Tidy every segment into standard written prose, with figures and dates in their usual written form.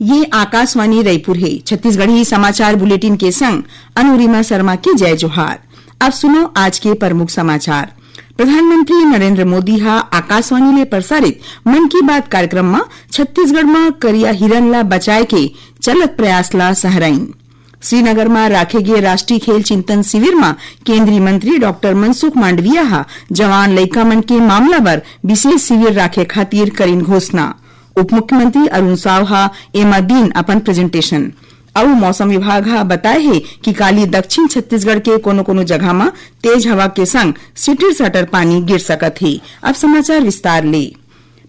ये आकाशवाणी रायपुर है। छत्तीसगढ़ी समाचार बुलेटिन के संग अनुरिमा शर्मा की जय जोहार। अब सुनो आज के प्रमुख समाचार। प्रधानमंत्री नरेंद्र मोदी हा आकाशवाणी ले प्रसारित मन की बात कार्यक्रम में छत्तीसगढ़ में करिया हिरन ला बचाए के चलत प्रयास ला सहराइन। श्रीनगर में राखे गए राष्ट्रीय खेल चिंतन शिविर में केंद्रीय मंत्री डॉक्टर मनसुख मांडविया हा जवान लइका मन के मामला बर विशेष शिविर राखे खातिर करीन घोषणा। उप मुख्यमंत्री अरुण साव हा एमा दिन अपन प्रेजेंटेशन। और मौसम विभाग हा बताए है कि काली दक्षिण छत्तीसगढ़ के कोनो जगह में तेज हवा के संग सिटर सटर पानी गिर सकत है। अब समाचार विस्तार ले।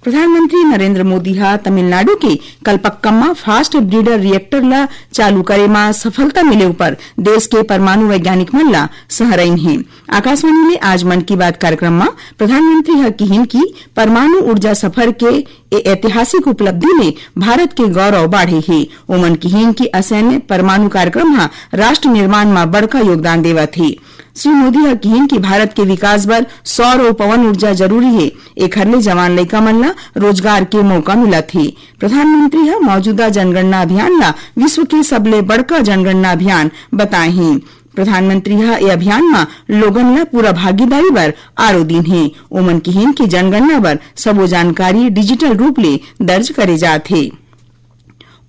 प्रधानमंत्री नरेंद्र मोदी हा तमिलनाडु के कलपक्कम फास्ट ब्रीडर रिएक्टर ला चालू करे में सफलता मिले ऊपर देश के परमाणु वैज्ञानिक मन ला सहराइन है। आकाशवाणी में आज मन की बात कार्यक्रम में प्रधानमंत्री हा कहिन की परमाणु ऊर्जा सफर के ऐतिहासिक उपलब्धि में भारत के गौरव बाढ़े है। ओमन कहिन की असैन्य परमाणु कार्यक्रम हा राष्ट्र निर्माण में बड़का योगदान देवत है। श्री मोदी हा कहिन की भारत के विकास बर सौर और पवन ऊर्जा जरूरी है। एक हरले जवान लइका मन ला रोजगार के मौका मिलत है। प्रधानमंत्री हा मौजूदा जनगणना अभियान ला विश्व के सबले बड़का जनगणना अभियान बताए हैं। प्रधानमंत्री हा ये अभियान में लोगन ला पूरा भागीदारी बर आरो दिन है। ओमन कहिन की जनगणना बर सबो जानकारी डिजिटल रूप ले दर्ज करे जात है।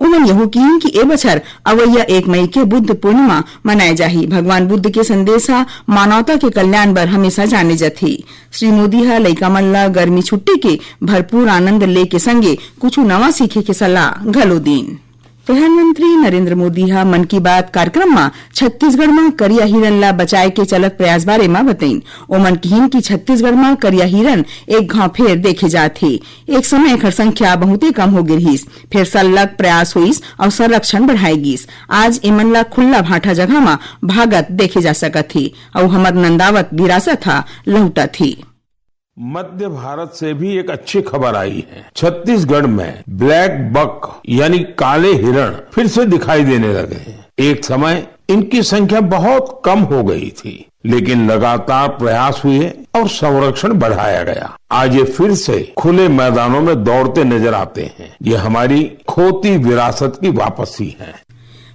उमन यहू कहिन कि ए बछर अवैया 1 मई के बुद्ध पूर्णिमा मनाए जाही। भगवान बुद्ध के संदेशा मानवता के कल्याण बर हमेशा जाने जाथे। श्री मोदी हा लइका मन ला गर्मी छुट्टी के भरपूर आनंद ले के संगे कुछ नवा सीखे के सलाह घलो दीन। प्रधानमंत्री नरेंद्र मोदी हा मन की बात कार्यक्रम में छत्तीसगढ़ में करिया हिरन ला बचाए के चलत प्रयास बारे में बताइन। ओमन कहिन की छत्तीसगढ़ में करिया हिरन एक घाव फेर देखे जाथे। एक समय एकर संख्या बहुते कम हो गिरहिस, फिर सल्लग प्रयास होइस और संरक्षण बढ़ाई गिस। आज एमन ला खुला भाटा जगह में भागत देखे जा सकत थे और हमर नंदावत विरासत हा लौटत थे। मध्य भारत से भी एक अच्छी खबर आई है। छत्तीसगढ़ में ब्लैक बक यानी काले हिरण फिर से दिखाई देने लगे हैं। एक समय इनकी संख्या बहुत कम हो गई थी, लेकिन लगातार प्रयास हुए और संरक्षण बढ़ाया गया। आज ये फिर से खुले मैदानों में दौड़ते नजर आते हैं। ये हमारी खोती विरासत की वापसी है।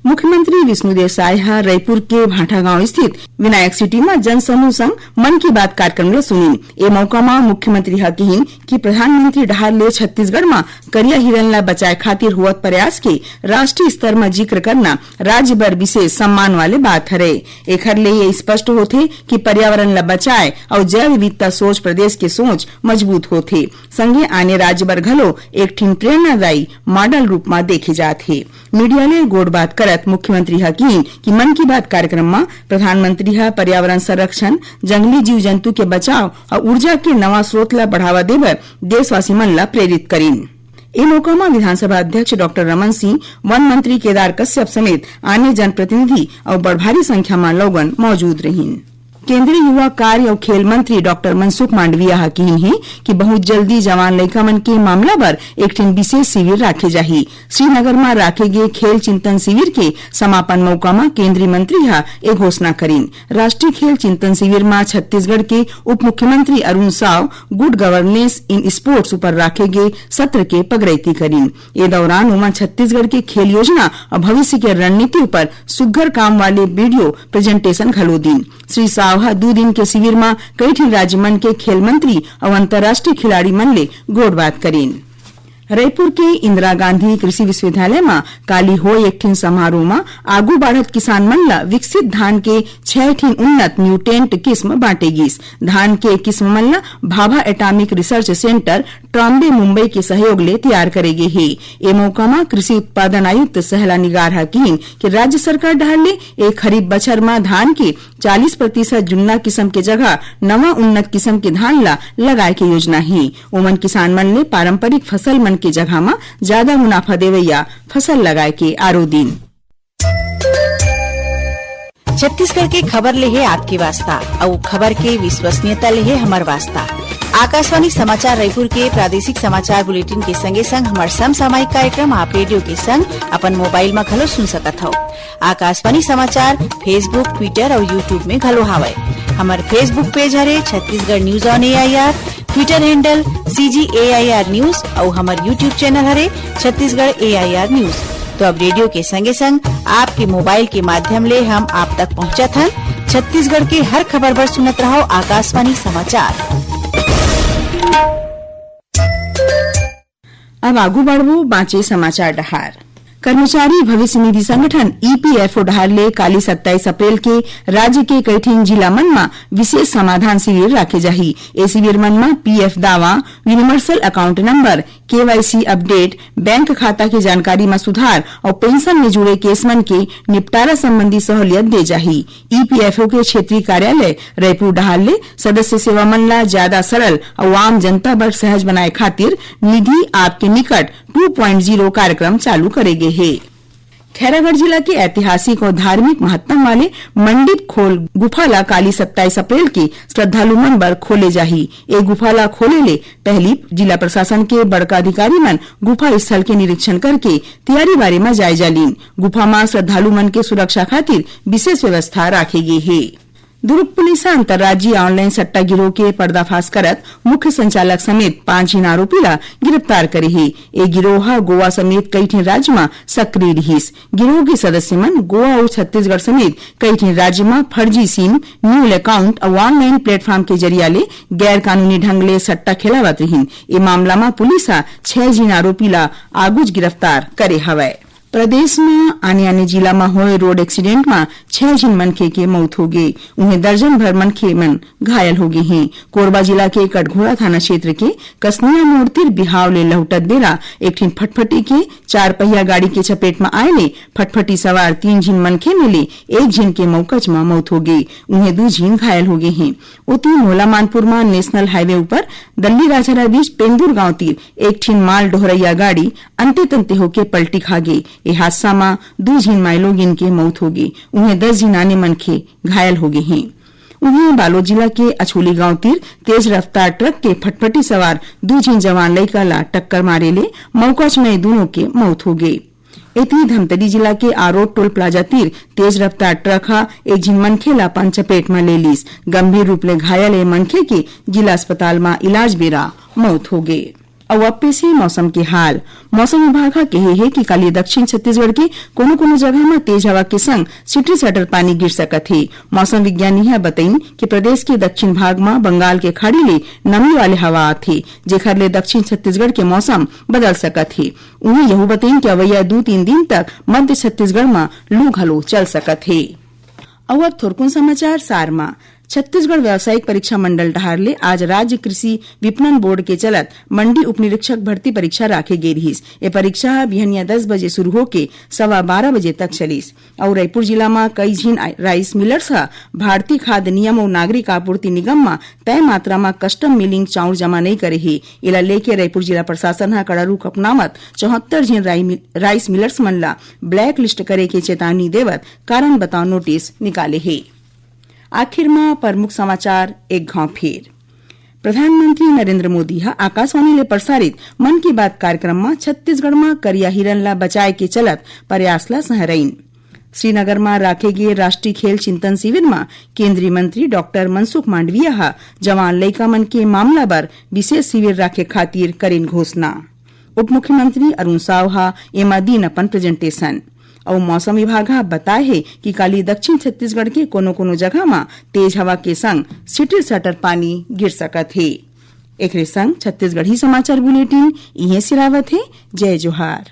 मुख्यमंत्री विष्णुदेव साय हा रायपुर के भाटा गांव स्थित विनायक सिटी में जन समूह संग मन की बात कार्यक्रम ला सुनीन। ए मौका में मुख्यमंत्री हा कहिन कि प्रधानमंत्री डहार ले छत्तीसगढ़ में करिया हिरन ला बचाए खातिर हुआ प्रयास के राष्ट्रीय स्तर में जिक्र करना राज्य भर विशेष सम्मान वाले बात हरे। एखर ले ये स्पष्ट होथे कि पर्यावरण ला बचाए और जैव विविधता सोच प्रदेश के सोच मजबूत होथे। संगे आने राज्य भर घलो एक ठिन प्रेरणादायी मॉडल रूप में देखे जाथे। मीडिया ले गोड़ बात कर मुख्यमंत्री हा कहिन कि मन की बात कार्यक्रम में प्रधानमंत्री हा पर्यावरण संरक्षण, जंगली जीव जंतु के बचाव और ऊर्जा के नवा स्रोत ला बढ़ावा देवे देशवासी मन ला प्रेरित करीन। ए मौका में विधानसभा अध्यक्ष डॉक्टर रमन सिंह, वन मंत्री केदार कश्यप समेत अन्य जनप्रतिनिधि और बड़ भारी संख्या में लोगन मौजूद रहीन। केंद्रीय युवा कार्य और खेल मंत्री डॉक्टर मनसुख मांडविया हा कहिन है कि बहुत जल्दी जवान लइका मन के मामला पर एक ठिन विशेष शिविर राखे जाही। श्रीनगर में राखे गए खेल चिंतन शिविर के समापन मौका में केंद्रीय मंत्री हा एक घोषणा करीन। राष्ट्रीय खेल चिंतन शिविर में छत्तीसगढ़ के उप मुख्यमंत्री Arun Sao good governance in sports पर राखे गए सत्र के पगड़ैती करीन। ए दौरान उमा छत्तीसगढ़ के खेल योजना और भविष्य के रणनीति पर सुघ्घर काम वाले वीडियो प्रेजेंटेशन घलो दीन। श्री साव 2 दिन के शिविर में कई ठिन राज्य मन के खेल मंत्री और अंतर्राष्ट्रीय खिलाड़ी मन ले गोड़ बात करीन। रायपुर के इंदिरा गांधी कृषि विश्वविद्यालय में काली हो एक ठिन समारोह में आगू बढ़त किसान मन ला विकसित धान के 6 ठिन उन्नत म्यूटेंट किस्म बांटे गिस। धान के किस्म मन ला भाभा atomic research centre Trombay Mumbai के सहयोग ले तैयार करे गे है। ए मौका में कृषि उत्पादन आयुक्त सहला निगार हा कहिन कि राज्य सरकार डहार ले एक खरीफ बछर में धान के 40% जुन्ना किस्म के जगह नवा उन्नत किस्म के धान ला लगाए के योजना है। ओमन किसान मन ले पारंपरिक फसल मन की जगह में ज्यादा मुनाफा देवैया फसल लगाए के आरो दिन। छत्तीसगढ़ के खबर ले है आपकी वास्ता और खबर के विश्वसनीयता ले है हमार वास्ता। आकाशवाणी समाचार रायपुर के प्रादेशिक समाचार बुलेटिन के संगे संग हमार समसामयिक कार्यक्रम आप रेडियो के संग अपन मोबाइल में घलो सुन सकत हो। आकाशवाणी समाचार फेसबुक, ट्विटर और यूट्यूब में घलो हावय। हमार फेसबुक पेज हरे Chhattisgarh news on AIR, Twitter handle CGAIR news और हमार यूट्यूब चैनल हरे छत्तीसगढ़ AIR न्यूज। तो अब रेडियो के संगे संग आपके मोबाइल के माध्यम ले हम आप तक पहुँचत हन। छत्तीसगढ़ के हर खबर पर सुनत रहो आकाशवाणी समाचार। अब आगू बढ़वो बाँचे समाचार डहार। कर्मचारी भविष्य निधि संगठन ईपीएफओ डहार ले काली 27 अप्रैल के राज्य के कईठिन जिला मन में विशेष समाधान शिविर राखे जाही। ए शिविर मन में पीएफ दावा, universal account number, KYC update, bank खाता की जानकारी में सुधार और पेंशन में जुड़े केस मन के निपटारा संबंधी सहूलियत दे जाही। ईपीएफओ के क्षेत्रीय कार्यालय रायपुर डहार ले सदस्य सेवा मन ला ज्यादा सरल और आम जनता बर सहज बनाए खातिर निधि आपके निकट 2.0 कार्यक्रम चालू करेगे है। खैरागढ़ जिला के ऐतिहासिक और धार्मिक महत्व वाले मंडित खोल गुफा ला काली 27 अप्रैल की श्रद्धालु मन बर खोले जाही। ए गुफा ला खोले ले पहली जिला प्रशासन के बड़का अधिकारी मन गुफा स्थल के निरीक्षण करके तैयारी बारे में जायजा लीन। गुफा में श्रद्धालु मन के सुरक्षा खातिर विशेष व्यवस्था राखे गई है। दुर्ग पुलिस अंतर्राज्यीय ऑनलाइन सट्टा गिरोह के पर्दाफाश करत मुख्य संचालक समेत 5 जन आरोपी ला गिरफ्तार करे है। ए गिरोह गोवा समेत कई ठिन राज्य में सक्रिय रहीस। गिरोह के सदस्य मन गोवा और छत्तीसगढ़ समेत कई ठिन राज्य में फर्जी सिम, न्यूल अकाउंट और ऑनलाइन प्लेटफॉर्म के जरिया ले गैर कानूनी ढंग ले सट्टा खेलावत रहीन। ए मामला में पुलिस 6 जन आरोपी ला आगुज गिरफ्तार करे हवय। प्रदेश में आने जिला में हुए रोड एक्सीडेंट में 6 जन मनखे के मौत हो गई। उन्हें दर्जन भर मनखे मन घायल हो गए हैं। कोरबा जिला के कटघोरा थाना क्षेत्र के कसनिया मोड़ तिर बिहाव ले लहुटत बेरा एक ठिन फटफटी के 4 पहिया गाड़ी के चपेट में आए ले फटफटी सवार 3 जन मनखे मिले 1 जन के मौकच में मौत हो गई। उन्हें 2 जन घायल हो गए हैं। उती मोला मानपुर में नेशनल हाईवे ऊपर दल्ली राजहरा बीच पेंदुर गांव तिर एक ठिन माल ढोरैया गाड़ी अंते तंते होके पलटी खा गई। ये हादसा में 2 जन माइलोग इनके मौत हो गई। उन्हें 10 जन आने मनखे घायल हो गए हैं। उन्हें बालोद जिला के अछोली गांव तिर तेज रफ्तार ट्रक के फटफटी सवार 2 जन जवान लड़का ला टक्कर मारे ले मौकच में दोनों के मौत हो गई। इतनी धमतरी जिला के आरोड टोल प्लाजा तीर तेज रफ्तार ट्रक एक जन मनखे ला अपन चपेट में ले लीस। गंभीर रूप ले घायल ए मनखे के जिला अस्पताल में इलाज बेरा मौत हो गई। अब वापस से मौसम के हाल। मौसम विभाग कहे है कि कल दक्षिण छत्तीसगढ़ के कोनो जगह में तेज हवा के संग सिटी सटर पानी गिर सकत है। मौसम विज्ञानी है बताइन कि प्रदेश के दक्षिण भाग में बंगाल के खाड़ी ले नमी वाले हवा आथे, जेखर ले दक्षिण छत्तीसगढ़ के मौसम बदल सकत है। उन्हें यह बताइन कि अवैया 2-3 दिन तक मध्य छत्तीसगढ़ में लू घलो चल सकत है। अब थोरकुन समाचार सार में छत्तीसगढ़ व्यावसायिक परीक्षा मंडल डहार ले आज राज्य कृषि विपणन बोर्ड के चलत मंडी उप निरीक्षक भर्ती परीक्षा राखे गई रहीस। ये परीक्षा बिहनिया 10 बजे शुरू होके 12:15 बजे तक चलीस। और रायपुर जिला में कई झिन राइस मिलर्स भारतीय खाद्य नियम और नागरिक आपूर्ति निगम में तय मात्रा में कस्टम मिलिंग चाउर जमा नहीं करे है। इला लेके रायपुर जिला प्रशासन कड़ा रुख अपनावत 74 झिन राइस मिलर्स मन ला ब्लैक लिस्ट करे के चेतावनी देवत कारण बताओ नोटिस निकाले है। आखिर में प्रमुख समाचार एक घाव फेर। प्रधानमंत्री नरेंद्र मोदी आकाशवाणी ले प्रसारित मन की बात कार्यक्रम में छत्तीसगढ़ में करिया हिरन ला बचाए के चलत प्रयास ला सहरइन। श्रीनगर में राखे गए राष्ट्रीय खेल चिंतन शिविर में केंद्रीय मंत्री डॉक्टर मनसुख मांडविया जवान लइका मन के मामला बर विशेष शिविर राखे खातिर करेन घोषणा। उप मुख्यमंत्री अरुण साव एमा दीन अपन प्रेजेंटेशन। और मौसम विभाग बताए है कि कल दक्षिण छत्तीसगढ़ के कोनो जगह में तेज हवा के संग सिटी सटर पानी गिर सकत है। एक संग छत्तीसगढ़ी समाचार बुलेटिन इहे सिरावत है। जय जोहार।